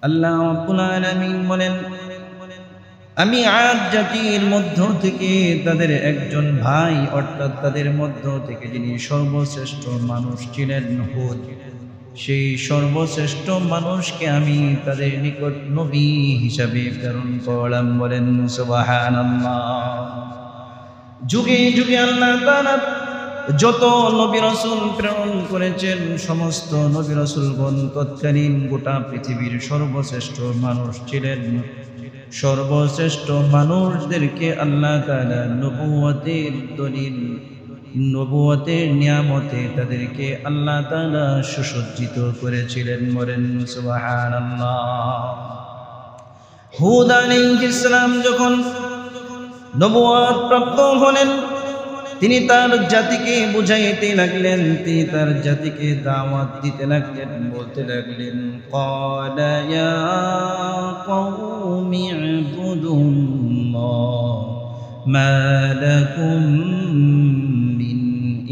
আল্লাহ রাব্বুল আলামিন বলেন, আমি আদ জাতির মধ্য থেকে তাদের একজন ভাই অর্থাৎ তাদের মধ্য থেকে যিনি সর্বশ্রেষ্ঠ মানুষ ছিলেন হুদ, সেই সর্বশ্রেষ্ঠ মানুষকে আমি তাদের নিকট নবী হিসাবে প্রেরণ করলাম। বলেন সুবহানাল্লাহ। যুগে যুগে আল্লাহ তাআলা যত নবী রাসূল প্রেরণ করেছেন, সমস্ত নবী রাসূলগণ তৎকালীন গোটা পৃথিবীর সর্বশ্রেষ্ঠ মানুষ ছিলেন। সর্বশ্রেষ্ঠ মানুষদেরকে আল্লাহ তাআলা নবুয়তের দলিল, নবুয়তের নিয়ামতে তাদেরকে আল্লাহ তাআলা সুসজ্জিত করেছিলেন। বলেন সুবহানাল্লাহ। হুদ আলাইহিস সালাম যখন নবুয়ত প্রাপ্ত হলেন, তিনি তার জাতিকে বুঝাইতে লাগলেন, তিনি তার জাতিকে দাওয়াত দিতে লাগলেন, বলতে লাগলেন, ক্বালা ইয়া কওমি ইবুদুল্লাহ মা লাকুম মিন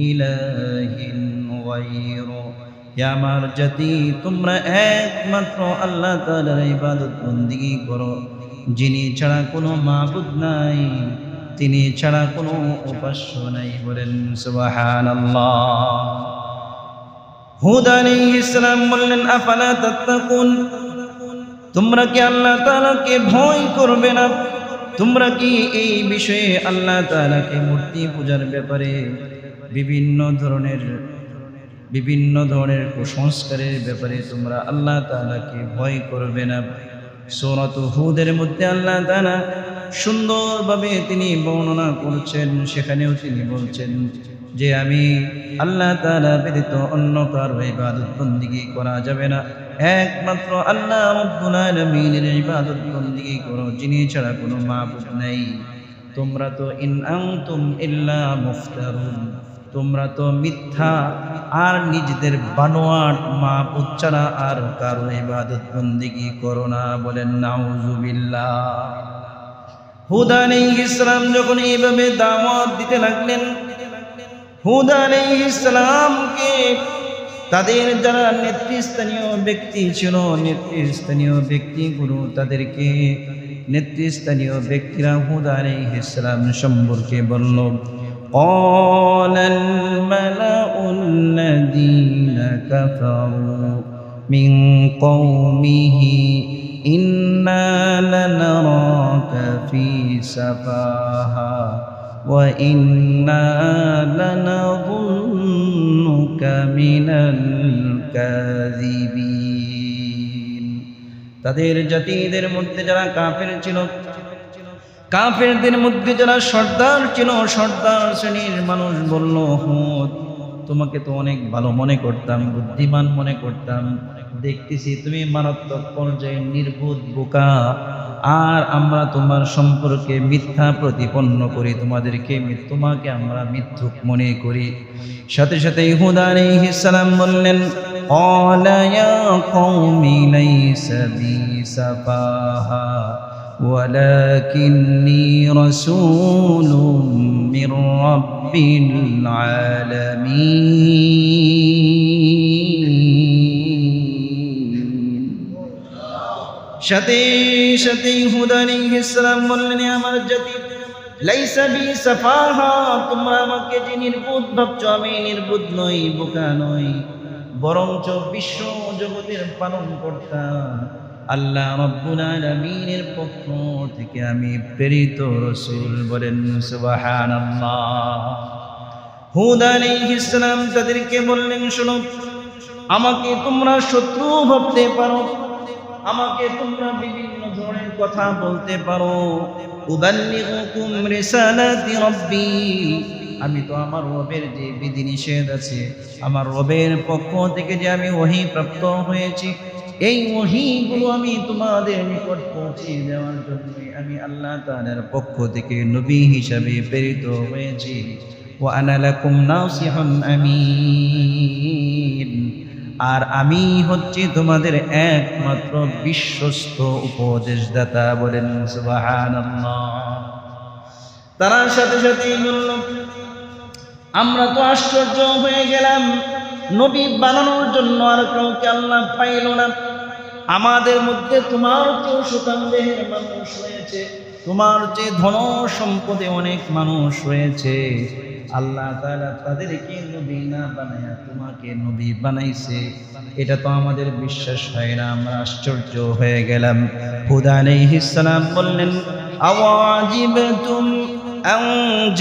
ইলাহিন গায়রু। হে আমার জাতি, তোমরা একমাত্র আল্লাহ তাআলার ইবাদত বন্দেগী করো, যিনি ছাড়া কোনো মাবুদ নাই, তিনি ছাড়া কোনো উপাস্য নাই। বলেন সুবহানাল্লাহ। হুদ আলাইহিস সালাম বললেন, আফালা তাত্তাকুন, তোমরা কি আল্লাহ তাআলাকে ভয় করবে না? তোমরা কি এই বিষয়ে আল্লাহ তাআলাকে মূর্তি পূজার ব্যাপারে বিভিন্ন ধরনের কুসংস্কারের ব্যাপারে তোমরা আল্লাহ তাআলাকে ভয় করবে না? সূরাত হুদের মধ্যে আল্লাহ তাআলা সুন্দরভাবে তিনি বর্ণনা করছেন, সেখানেও তিনি বলছেন যে আমি আল্লাহ তাআলা ব্যতীত অন্য কারো ইবাদত বন্দেগী করা যাবে না, একমাত্র আল্লাহ রাব্বুল আলামিনের ইবাদত বন্দেগী করো, যিনি ছাড়া কোনো মাবুদ নাই। তোমরা তো ইন আনতুম ইল্লা মুফতারুন, তোমরা তো মিথ্যা আর নিজেদের বানোয়াট মাবুদ ছাড়া আর কারো ইবাদত বন্দেগী করো না। বলেন নাউজুবিল্লাহ। হুদ আলাইহিস সালাম যখন এইভাবে দাওয়াত দিতে লাগলেন, হুদ আলাইহিস সালামকে তাদের যারা নেতৃস্থানীয় ব্যক্তি ছিল, নেতৃস্থানীয় ব্যক্তিগুলো, তাদেরকে নেতৃস্থানীয় ব্যক্তিরা হুদ আলাইহিস সালাম সম্পর্কে বলল, ক্বালাল মালাউল্লাযীনা কাফারু মিন কওমিহি ইন্না লানারাকা ফি সাফাহা ওয়া ইন্না লানাযুন্নুকা মিনাল কাযিবিন। তাদের জাতিদের মধ্যে যারা কাফের ছিল, কাফেরদের মধ্যে যারা সর্দার ছিল, সর্দার শ্রেণীর মানুষ বলল, হুদ, তোমাকে তো অনেক ভালো মনে করতাম, বুদ্ধিমান মনে করতাম, দেখতেছি তুমি মারাত্মক পর্যায়ে নির্বোধ, বোকা, আর আমরা তোমার সম্পর্কে মিথ্যা প্রতিপন্ন করি, তোমাকে আমরা মিথ্যুক মনে করি। সাথে সাথে হুদ আলাইহিস সালাম বললেন, ক্বালা ইয়া কওমি লাইসা বি সাফাহা ওয়ালাকিন্নী রাসূলুম মির রাব্বিল আলামিন। সাথে সাথে হুদ আলাইহিস সালাম বললেন, আমার জাতি, লাইসা বি সাফাহা, তোমরা আমাকে যে নির্বোধ ভাবছো, আমি নির্বোধ নই, বোকা নই, বরঞ্চ বিশ্ব জগতের পালন কর্তা আল্লাহ রাব্বুল আলামিনের পক্ষ থেকে আমি প্রেরিত রাসূল। বলেন সুবহানাল্লাহ। হুদ আলাইহিস সালাম তাদেরকে বললেন, শোনো, আমাকে তোমরা শত্রু ভাবতে পারো, আমাকে তোমরা বিভিন্ন ধরনের কথা বলতে পারো, উবাল্লিগুকুম রিসালাতি রাব্বি, আমি তো আমার রবের যে বিধিনিষেধ আছে, আমার রবের পক্ষ থেকে যে আমি ওহী প্রাপ্ত হয়েছি, এই ওহীগুলো আমি তোমাদের নিকট পৌঁছে দেওয়ার জন্য আমি আল্লাহ তাআলার পক্ষ থেকে নবী হিসাবে প্রেরিত হয়েছি। ওয়া আনা লাকুম নাসিহুন আমিন, আর আমি হচ্ছি তোমাদের একমাত্র বিশ্বস্ত উপদেশদাতা। বলেন সুবহানাল্লাহ। তারা সাথে সাথে বলল, আমরা তো আশ্চর্য হয়ে গেলাম, নবী বানানোর জন্য আর কাউকে আল্লাহ পাইল না, আমাদের মধ্যে তোমার চেয়ে সুতামদেহের মানুষ রয়েছে, তোমার চেয়ে ধন সম্পদে অনেক মানুষ রয়েছে। আল্লাহ তাআলা তাদেরকে নবী না বানায়া তোমাকে নবী বানাইছে, এটা তো আমাদের বিশ্বাস হয় না। আমরা আশ্চর্য হয়ে গেলাম। হুদ আলাইহিস সালাম বললেন, আওয়াজিবতুম আন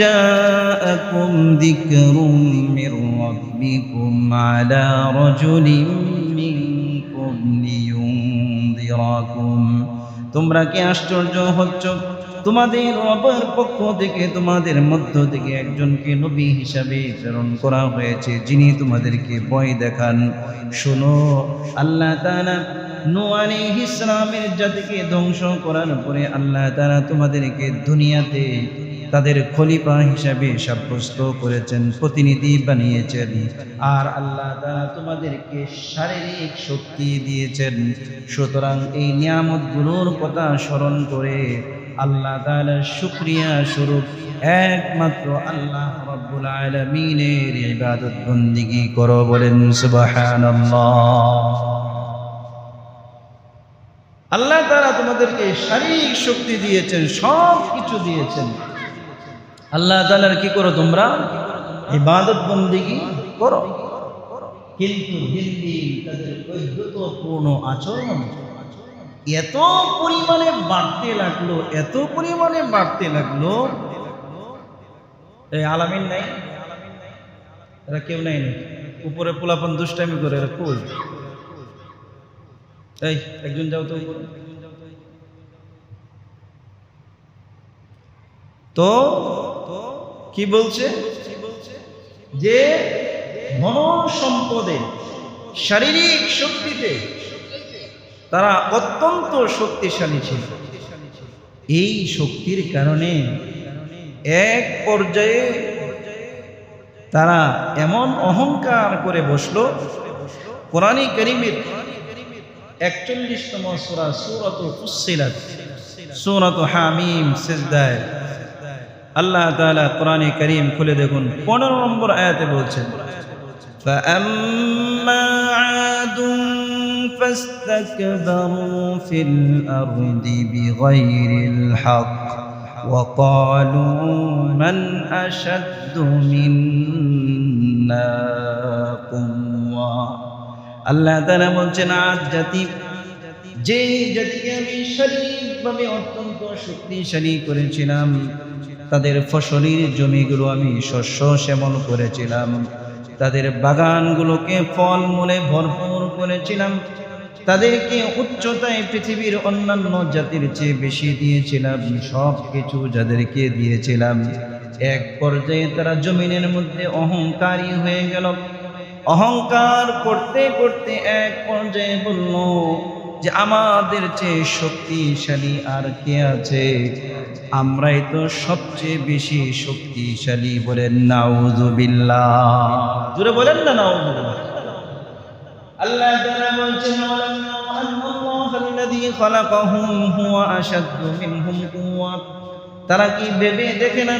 জাআকুম যিকরুম মির রাব্বিকুম আলা রাজুলিন মিনকুম লিয়ুনযিরাকুম। তোমরা কি আশ্চর্য হচ্ছ? তোমাদের রবের পক্ষ থেকে তোমাদের মধ্য থেকে একজনকে নবী হিসাবে প্রেরণ করা হয়েছে, যিনি তোমাদেরকে ভয় দেখান। শোনো, আল্লাহ তাআলা নূহ আলাইহিস সালামের জাতিকে ধ্বংস করার পরে আল্লাহ তাআলা তোমাদেরকে দুনিয়াতে তাদের খলিফা হিসাবে সাব্যস্ত করেছেন, প্রতিনিধি বানিয়েছেন। আর আল্লাহ তাআলা তোমাদেরকে শারীরিক শক্তি দিয়েছেন। সুতরাং এই নিয়ামতগুলোর কথা স্মরণ করে আল্লাহ তাআলার শুকরিয়া স্বরূপ একমাত্র আল্লাহ রাব্বুল আলামিনের ইবাদত বন্দেগী করো। বলেন সুবহানাল্লাহ। আল্লাহ তাআলা তোমাদেরকে শারীরিক শক্তি দিয়েছেন, সব কিছু দিয়েছেন। আল্লাহ তাআলার কি করো? তোমরা ইবাদত বন্দেগী করো। কিন্তু দিন দিন তাদের বৈধতাপূর্ণ আচরণ এত পরিমাণে বাড়তে লাগলো, এত পরিমাণে বাড়তে লাগলো। এই আলামিন নাই, এরা কেউ নাই নাকি? উপরে পোলাপান দুষ্টামি করে, এরা কই? এই একজন যাও তো। তো কি বলছে? যে ধন সম্পদে, শারীরিক শক্তিতে তারা অত্যন্ত শক্তিশালী ছিল। এই শক্তির কারণে এক পর্যায়ে তারা এমন অহংকার করে বসলো, কোরআনে কারীমের 41তম সূরা সূরাতুল ফুসসিলাত, সূরাতুল হামিম সিজদায় আল্লাহ তাআলা কোরআনে কারীম খুলে দেখুন, 15 নম্বর আয়াতে বলছেন, فَأَمَّا عَادٌ فَاسْتَكْبَرُوا فِي الْأَرْضِ بِغَيْرِ الْحَقِّ وَقَالُوا مَنْ أَشَدُّ مِنَّا قُوَّةً। আল্লাহ তাআলা বলছেন, আদ জাতি, যে জাতিকে আমি শারীরিকভাবে অত্যন্ত শক্তিশালী করেছিলাম, তাদের ফসলের জমিগুলো আমি শস্য সেবন করেছিলাম, তাদের বাগানগুলোকে ফলমূলে ভরপুর করেছিলাম, তাদেরকে উচ্চতায় পৃথিবীর অন্যান্য জাতির চেয়ে বেশি দিয়েছিলাম, সব কিছু যাদেরকে দিয়েছিলাম। এক পর্যায়ে তারা জমিনের মধ্যে অহংকারী হয়ে গেল। অহংকার করতে করতে এক পর্যায়ে বলল যে আমাদের চেয়ে শক্তিশালী আর কে আছে? আমরাই তো সবচেয়ে বেশি শক্তিশালী। বলেন নাউযুবিল্লাহ। জোরে বলেন না নাউযুবিল্লাহ। আল্লাহ তাআলা বলছেন, আল্লাযী খালাকাহুম হুয়া আশাদ্দু মিনহুম কুওয়া। তারা কি ভেবে দেখে না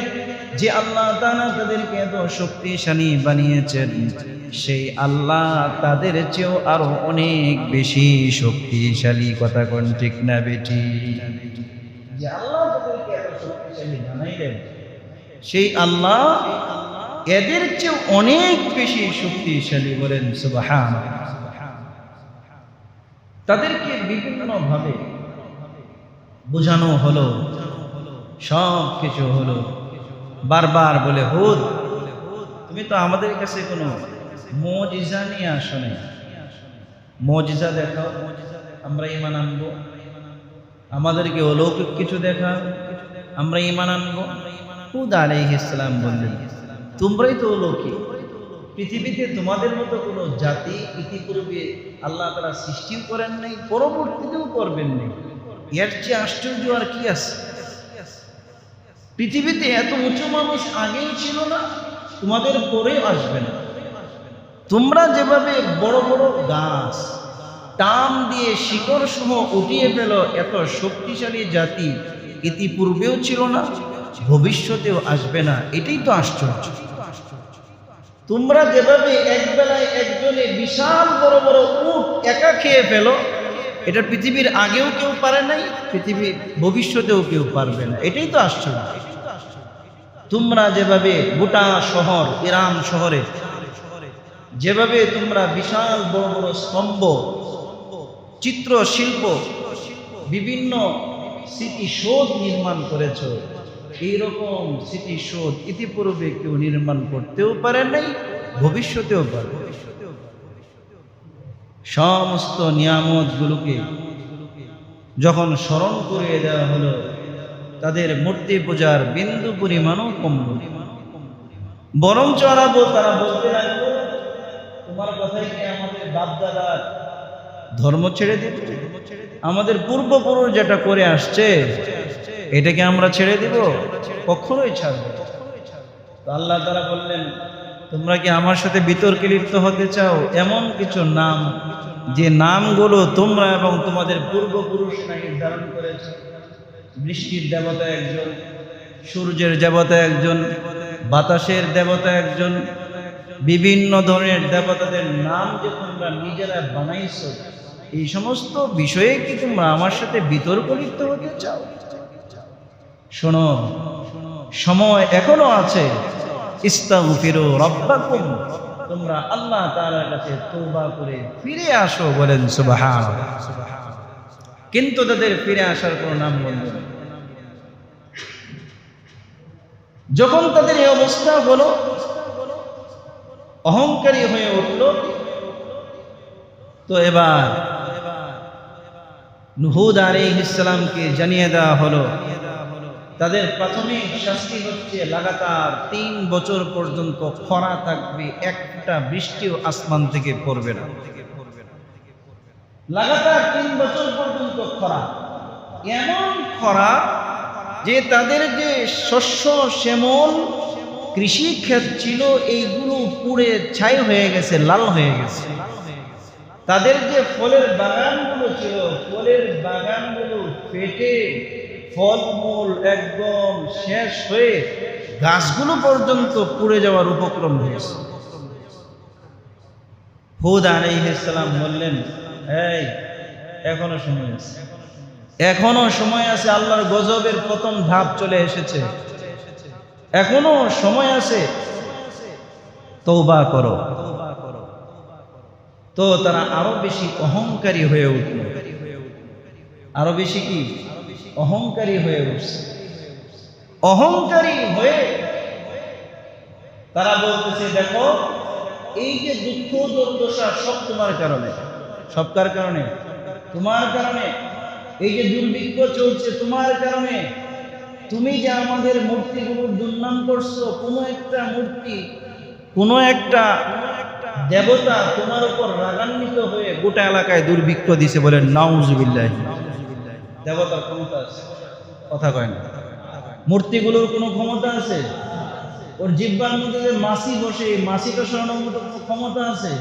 যে আল্লাহ তাআলা তাদেরকে এত শক্তিশালী বানিয়েছেন, সেই আল্লাহ তাদের চেয়েও আরো অনেক বেশি শক্তিশালী। কথা কোন ঠিক না বেটি? যে আল্লাহ তাদেরকে এত শক্তিশালী বানাইলেন, সেই আল্লাহ এদের চেয়েও অনেক বেশি শক্তিশালী। বলেন সুবহানাল্লাহ। তাদেরকে বিভিন্নভাবে বোঝানো হলো, সব কিছু হলো। বারবার বলে, হুদ তুমি তো আমাদের কাছে কোনো মুজিজা নিয়ে আসো নাই, মুজিজা দেখাও, আমরা ঈমান আনবো। আমাদেরকে অলৌকিক কিছু দেখা, আমরা ঈমান আনবো। হুদ আলাইহিস সালাম বললেন, তোমরাই তো অলৌকিক। পৃথিবীতে তোমাদের মতো কোনো জাতি ইতিপূর্বে আল্লাহ তাআলা সৃষ্টিও করেন নাই, পরবর্তীতেও করবেন নাই। এর চেয়ে আশ্চর্য আর কি আছে? পৃথিবীতে এত উঁচু মানুষ আগেই ছিল না, তোমাদের পরেও আসবে না। তোমরা যেভাবে বড় বড় গাছ টান দিয়ে শিকড় সহ উঠিয়ে ফেল, এত শক্তিশালী জাতি ইতিপূর্বেও ছিল না, ভবিষ্যতেও আসবে না। এটাই তো আশ্চর্য। তোমরা যেভাবে এক বেলায় একজনে বিশাল বড় বড় উট একা খেয়ে ফেলো, এটা পৃথিবীর আগেও কেউ পারে নাই, পৃথিবীর ভবিষ্যতেও কেউ পারবে না। এটাই তো আশ্চর্য। তোমরা যেভাবে গোটা শহর ইরান শহরে যেভাবে তোমরা বিশাল বড় বড় স্তম্ভ, চিত্রশিল্প, বিভিন্ন স্মৃতিসৌধ নির্মাণ করেছ, এইরকম স্মৃতিসৌধ ইতিপূর্বে কেউ নির্মাণ করতেও পারে নাই, ভবিষ্যতেও পারবে। সমস্ত নিয়ামতগুলোকে যখন স্মরণ করিয়ে দেওয়া হলো, তাদের মূর্তি পূজার বিন্দু পরিমাণও কমল। বরঞ্চ তারা বলতে লাগলো, তোমার কথাই কি আমাদের বাপদাদার ধর্ম ছেড়ে দিব? আমাদের পূর্বপুরুষ যেটা করে আসছে এটাকে আমরা ছেড়ে দিব? কখনোই ছাড়ব। তো আল্লাহ তাআলা বললেন, তোমরা কি আমার সাথে বিতর্কে লিপ্ত হতে চাও? এমন কিছু নাম, যে নামগুলো তোমরা এবং তোমাদের পূর্বপুরুষরা নির্ধারণ করেছে। বৃষ্টির দেবতা একজন, সূর্যের দেবতা একজন, বাতাসের দেবতা একজন, বিভিন্ন ধরনের দেবতাদের নাম যে তোমরা নিজেরা বানাইছো, এই সমস্ত বিষয়ে কি তোমরা আমার সাথে বিতর্ক লিপ্ত হতে চাও? শোনো, সময় এখনো আছে। ইস্তাগফিরু রাব্বাকুম, তোমরা আল্লাহ তাআলার কাছে তওবা করে ফিরে আসো। বলেন সুবহানাল্লাহ। কিন্তু তাদের ফিরে আসার কোনো নাম গন্ধ নেই। যখন তাদের এই অবস্থা হলো, অহংকারী হয়ে উঠল, তো এবার হুদ আলাইহিস সালামকে জানিয়ে দেওয়া হলো, তাদের প্রাথমিক শাস্তি হচ্ছে লাগাতার 3 বছর পর্যন্ত খরা থাকবে, একটা বৃষ্টিও আসমান থেকে পড়বে না। লাগাতার 3 বছর পর্যন্ত খরা, এমন খরা যে তাদের যে শস্য শ্যামল কৃষি ক্ষেত ছিল এইগুলো পুড়ে ছাই হয়ে গেছে, লাল হয়ে গেছে। তাদের যে ফলের বাগানগুলো ছিল, ফলের বাগানগুলো ফেটে ফলমূল একদম শেষ হয়ে গাছগুলো পর্যন্ত পুড়ে যাওয়ার উপক্রম হয়েছে। হুদ আলাইহিস সালাম বললেন, এই এখনো সময় আছে, এখনো সময় আছে, আল্লাহর গজবের প্রথম ধাপ চলে এসেছে, এখনো সময় আছে, তওবা করো। তো তারা আরো বেশি অহংকারী হয়ে উঠল, আরো বেশি কি অহংকারী হয়ে উঠছে। অহংকারী হয়ে তারা বলতেছে, দেখো এই যে দুঃখ দুর্দশা সব তোমার কারণে। সব কার কারণে? তোমার কারণে। এই যে দুর্ভিক্ষ চলছে তোমার কারণে। তুমি যে আমাদের মূর্তিগুলোর দুর্নাম করছো, কোনো একটা মূর্তি, কোনো একটা দেবতা তোমার উপর রাগান্বিত হয়ে গোটা এলাকায় দুর্ভিক্ষ দিছে। বলেন নাউজুবিল্লাহ। দেবতার ক্ষমতা আছে? কথা কয় না। মূর্তিগুলোর কোনো ক্ষমতা আছে? ওর জিহ্বার মধ্যে যে মাছি বসে, মাছিটা সরানোর মতো কোনো ক্ষমতা আছে?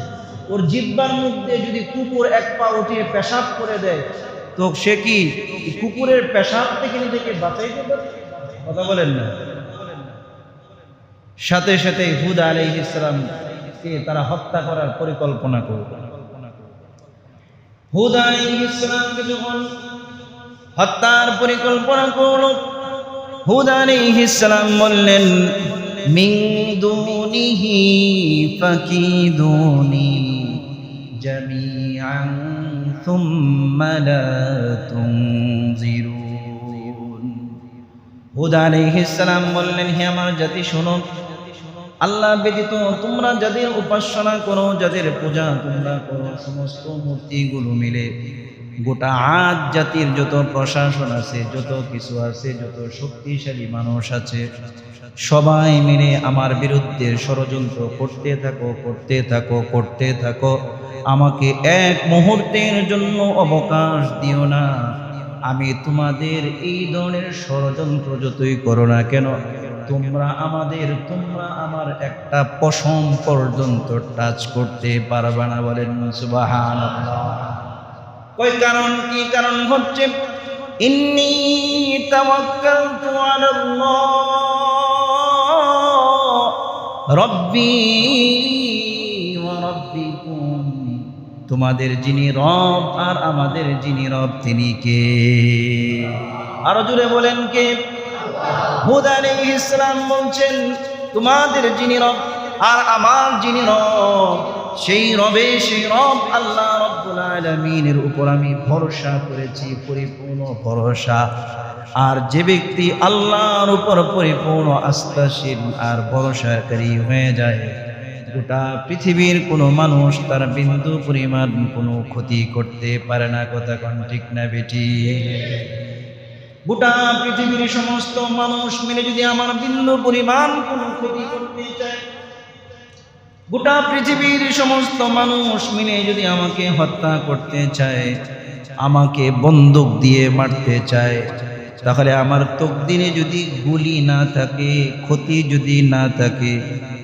ওর জিহ্বার মধ্যে যদি কুকুর এক পা উঠিয়ে পেশাব করে দেয়, তো সে কি কুকুরের পেশাব থেকে নিজেকে বাঁচাইতে পারে? কথা বলেন না। সাথে সাথে হুদ আলাইহিস সালামকে তারা হত্যা করার পরিকল্পনা করল। হুদ আলাইহিস সালামকে যখন হত্যার পরিকল্পনা করল, হুদ আলাইহিস সালাম বললেন, মিন দুনিহি ফাকিদুনি জামিআন সুম্মা লা তুনজিরুন। হুদ আলাইহিস সালাম বললেন, হে আমার জাতি শোনো, আল্লাহ ব্যতীত তোমরা যাদের উপাসনা করো, যাদের পূজা তোমরা করো, সমস্ত মূর্তিগুলো মিলে গোটা আদ জাতির যত প্রশাসন আছে, যত কিছু আছে, যত শক্তিশালী মানুষ আছে, সবাই মিলে আমার বিরুদ্ধে ষড়যন্ত্র করতে থাকো, করতে থাকো, করতে থাকো। আমাকে এক মুহূর্তের জন্য অবকাশ দিও না। আমি তোমাদের এই ধরনের ষড়যন্ত্র যতই করো না কেন, তোমরা আমার একটা পশম পর্যন্ত টাচ করতে পারবে না। বলেন সুবহানাল্লাহ। কই কারণ? কি কারণ হচ্ছে? ইন্নী তাওয়াক্কালতু আলাল্লাহ রাব্বি ওয়া রাব্বিকুম। তোমাদের যিনি রব আর আমাদের যিনি রব তিনি কে? আরো জোরে বলেন কে? হুদ আলাইহিস সালাম বলছেন তোমাদের যিনি রব আর আমার যিনি রব, সেই রব আল্লাহ রাব্বুল আলামিনের উপর আমি ভরসা করেছি, পরিপূর্ণ ভরসা। আর যে ব্যক্তি আল্লাহর উপর পরিপূর্ণ আস্থাশীল আর ভরসাকারী হয়ে যায়, গোটা পৃথিবীর কোনো মানুষ তার বিন্দু পরিমাণ কোনো ক্ষতি করতে পারে না। কথা কোন ঠিক না বেটি? গোটা পৃথিবীর সমস্ত মানুষ মিলে যদি আমার বিন্দু পরিমাণ কোনো ক্ষতি করতে চায়, গোটা পৃথিবীর সমস্ত মানুষ মিলে যদি আমাকে হত্যা করতে চায়, আমাকে বন্দুক দিয়ে মারতে চায়, তাহলে আমার তকদিরে যদি গুলি না থাকে, ক্ষতি যদি না থাকে,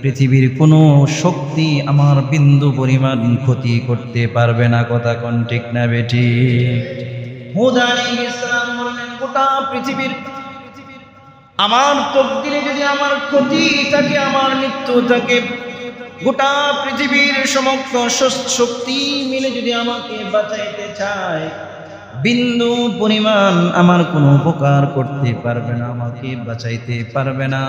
পৃথিবীর কোনো শক্তি আমার বিন্দু পরিমাণ ক্ষতি করতে পারবে না। কথা কোন ঠিক না বেটি? হুদ আলাইহিস সালাম বললেন গোটা পৃথিবীর আমার তকদিরে যদি আমার ক্ষতি থাকে, আমার মৃত্যু থাকে, গোটা পৃথিবীর সমস্ত শক্তি মিলে যদি আমাকে বাঁচাইতে চায়, বিন্দু পরিমাণ আমার কোনো উপকার করতে পারবে না, আমাকে বাঁচাইতে পারবে না।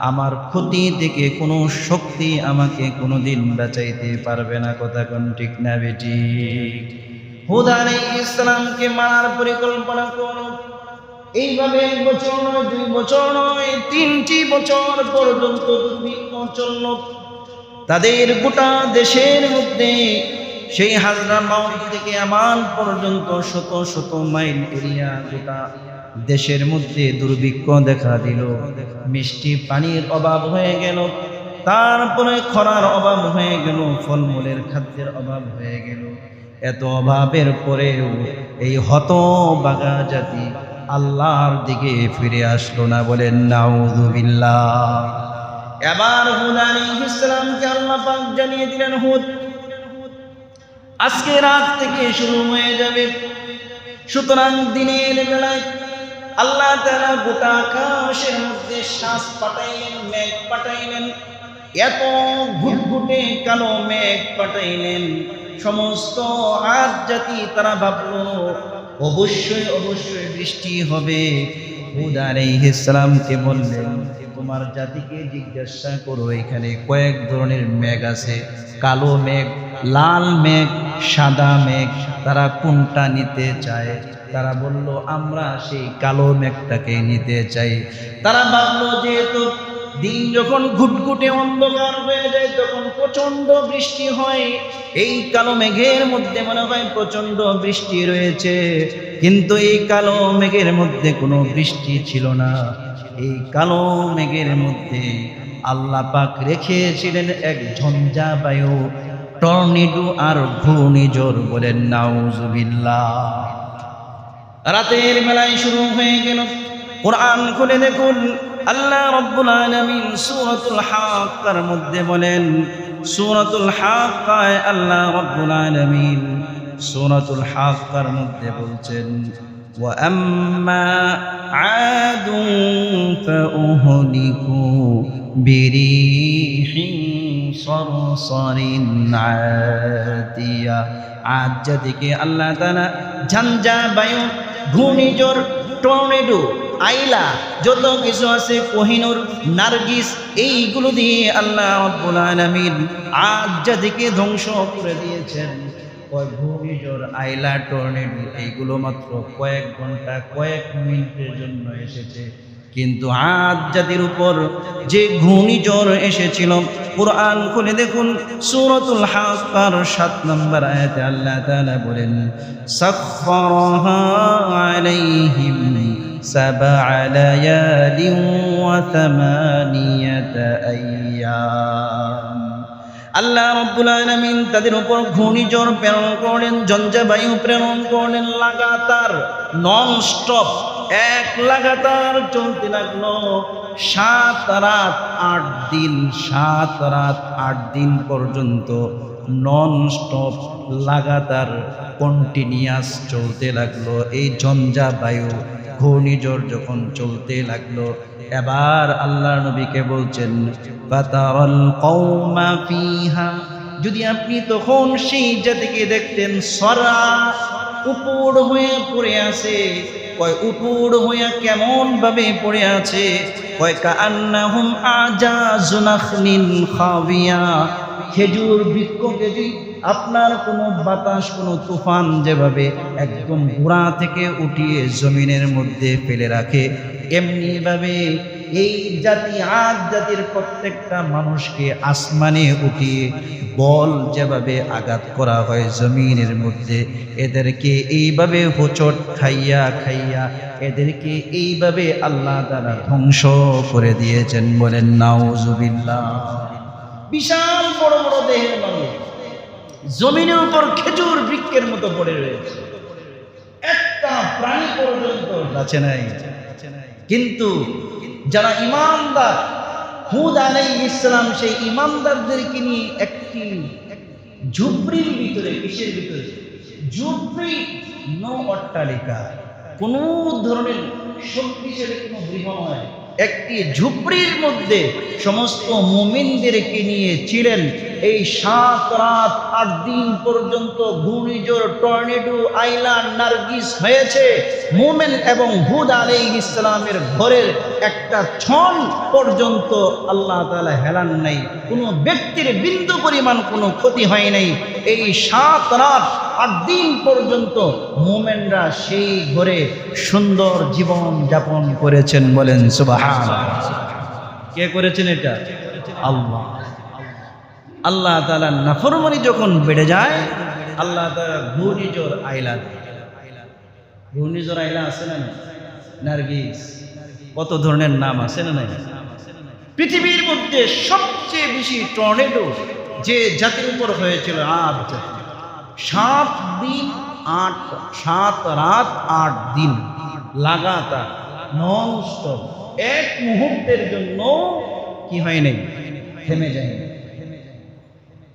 আমার ক্ষতি থেকে কোনো শক্তি আমাকে কোনোদিন বাঁচাইতে পারবে না। কথা কোন ঠিক না বেটি? হুদ আলাইহিস সালামকে মারার পরিকল্পনা করল। এইভাবে 1 বছর নয়, 2 বছর নয়, 3টি বছর পর্যন্ত দুর্ভিক্ষ চলল। তাদের গোটা দেশের মধ্যে সেই হাজরামাউত থেকে আমান পর্যন্ত শত শত মাইল এরিয়া, গোটা দেশের মধ্যে দুর্ভিক্ষ দেখা দিল। মিষ্টি পানির অভাব হয়ে গেল, তারপরে খরার অভাব হয়ে গেল, ফলমূলের খাদ্যের অভাব হয়ে গেল। এত অভাবের পরেও এই হতভাগা জাতি আল্লাহর দিকে ফিরে আসলো না। বলেন নাউযুবিল্লাহ। এবার হুদ আলাইহিস সালামকে আল্লাহ পাক জানিয়ে দিলেন, হুদ আজকে রাত থেকে শুরু হয়ে যাবে। সুতরাং দিনের বেলায় আল্লাহ তাআলা গোটা আকাশের মধ্যে শ্বাস পাঠাইলেন, মেঘ পাঠাইলেন, এত ঘুটঘুটে কালো মেঘ পাঠাইলেন। সমস্ত আদ জাতি তারা ভাবলো অবশ্যই অবশ্যই বৃষ্টি হবে। হুদ আলাইহিস সালামকে বললেন তোমার জাতিকে জিজ্ঞাসা করো এখানে কয়েক ধরনের মেঘ আছে, কালো মেঘ, লাল মেঘ, সাদা মেঘ, তারা কোনটা নিতে চায়? তারা বলল আমরা সেই কালো মেঘটাকে নিতে চাই। তারা ভাবলো যেহেতু দিন যখন ঘুটঘুটে অন্ধকার হয়ে যায় তখন প্রচন্ড বৃষ্টি হয়, এই কালো মেঘের মধ্যে মনে হয় প্রচন্ড বৃষ্টি রয়েছে। কিন্তু এই কালো মেঘের মধ্যে কোনো বৃষ্টি ছিল না। এই কালো মেঘের মধ্যে আল্লাহ পাক রেখেছিলেন এক ঝঞ্ঝা বায়ু, টর্নেডো আর ঘূর্ণিঝড়। বলেন নাউযুবিল্লাহ। রাতের বেলায় শুরু হয়ে গেল। কোরআন খুলে দেখুন, আল্লাহ রাব্বুল আলামিন সূরাতুল হাক্কার মধ্যে বলেন, সূরাতুল হাক্কায় আল্লাহ রাব্বুল আলামিন সূরাতুল হাক্কার মধ্যে বলছেন ওয়া আম্মা আদুন ফাউহলিকু বিরিহিন সরসরিন আতিয়া। আদ জাতিকে আল্লাহ তাআলা ঝঞ্ঝা বায়ু, ঘূর্ণিঝড়, টর্নেডো, আইলা, যত কিছু আছে, কোহিনূর, নার্গিস, এইগুলো দিয়ে আল্লাহ রাব্বুল আলামিন আদ জাতিকে ধ্বংস করে দিয়েছেন। ঘূর্ণিঝড়, আইলা, টর্নেডো এইগুলো মাত্র কয়েক ঘন্টা, কয়েক মিনিটের জন্য এসেছে। কিন্তু আদ জাতির উপর যে ঘূর্ণিঝড় এসেছিল, কুরআন খুলে দেখুন সূরাতুল হাক্কার 7 নম্বর আয়াতে আল্লাহ তাআলা বলেন সাখখারাহা আলাইহিম সাবআ লায়ালিন ওয়া থামানিয়াতা আইয়াম। আল্লাহ রাব্বুল আলামিন তাদের উপর ঘূর্ণিঝড় প্রেরণ করলেন, ঝঞ্ঝা বায়ু প্রেরণ করলেন, লাগাতার নন স্টপ, এক লাগাতার চলতে লাগলো 7 রাত 8 দিন। 7 রাত 8 দিন পর্যন্ত নন স্টপ লাগাতার কন্টিনিউয়াস চলতে লাগলো এই ঝঞ্ঝা বায়ু, ঘূর্ণিঝড় যখন চলতে লাগলো। এবার আল্লাহর নবীকে বলছেন ফাতারাল কওমা ফিহা যদি আপনি তখন সেই জাতিকে দেখতেন সরা উপর হয়ে পড়ে আছে, কয় উপর হয়ে কেমন ভাবে পড়ে আছে, কয় কাআন্নাহুম আজাযু নাখলিন খাবিয়া, খেজুর বৃক্ষকে যদি আপনার কোনো বাতাস কোনো তুফান যেভাবে একদম গোড়া থেকে উঠিয়ে জমিনের মধ্যে ফেলে রাখে, এমনি ভাবে এই জাতি আদ জাতির প্রত্যেকটা মানুষকে আসমানে উঠিয়ে বল যেভাবে আঘাত করা হয় জমিনের মধ্যে, এদেরকে এইভাবে হোঁচট খাইয়া খাইয়া এদেরকে এইভাবে আল্লাহ তাআলা ধ্বংস করে দিয়েছেন। বলেন নাউজুবিল্লাহ। বিশাল বড় বড় দেহের মানুষ জমিনের উপর খেজুর বৃক্ষের মতো পড়ে রয়েছে, একটা প্রাণী পর্যন্ত বাঁচে নাই। কিন্তু যারা ইমানদার, হুদ আলাইহিস সালাম সেই ইমানদারদেরকে নিয়ে একটি ঝুপড়ির ভিতরে, কিসের ভিতরে? ঝুপড়ি, নো অট্টালিকা, কোন ধরনের শক্তিশালী কোনো গৃহ নয়, একটি ঝুপড়ির মধ্যে সমস্ত মুমিনদেরকে নিয়ে ছিলেন। এই 7 রাত 8 দিন পর্যন্ত ঘূর্ণিঝড়, টর্নেডো, আইলা, নার্গিস হয়েছে। মুমিন এবং হুদ আলাইহিস সালামের ঘরের একটা ছন পর্যন্ত আল্লাহ তাআলা হেলান নাই, কোনো ব্যক্তির বিন্দু পরিমাণ কোনো ক্ষতি হয় নাই। এই 7 রাত 8 দিন পর্যন্ত মুমিনরা সেই ঘরে সুন্দর জীবন যাপন করেছেন। বলেন সুবহানাল্লাহ। কে করেছেন এটা? আল্লাহ। আল্লাহ তাআলার নাফরমানি যখন বেড়ে যায়, আল্লাহ তাআলা ঘূর্ণিঝড় আইলা দেয়। ঘূর্ণিঝড় আইলা আছে না? নার্গিস, কত ধরনের নাম আছে না? নাই? পৃথিবীর মধ্যে সবচেয়ে বেশি টর্নেডো যে জাতির উপর হয়েছিল আদ জাতি। 7 রাত 8 দিন লাগাতার নন স্টপ, এক মুহূর্তের জন্য কি হয় নাই, থেমে যায়।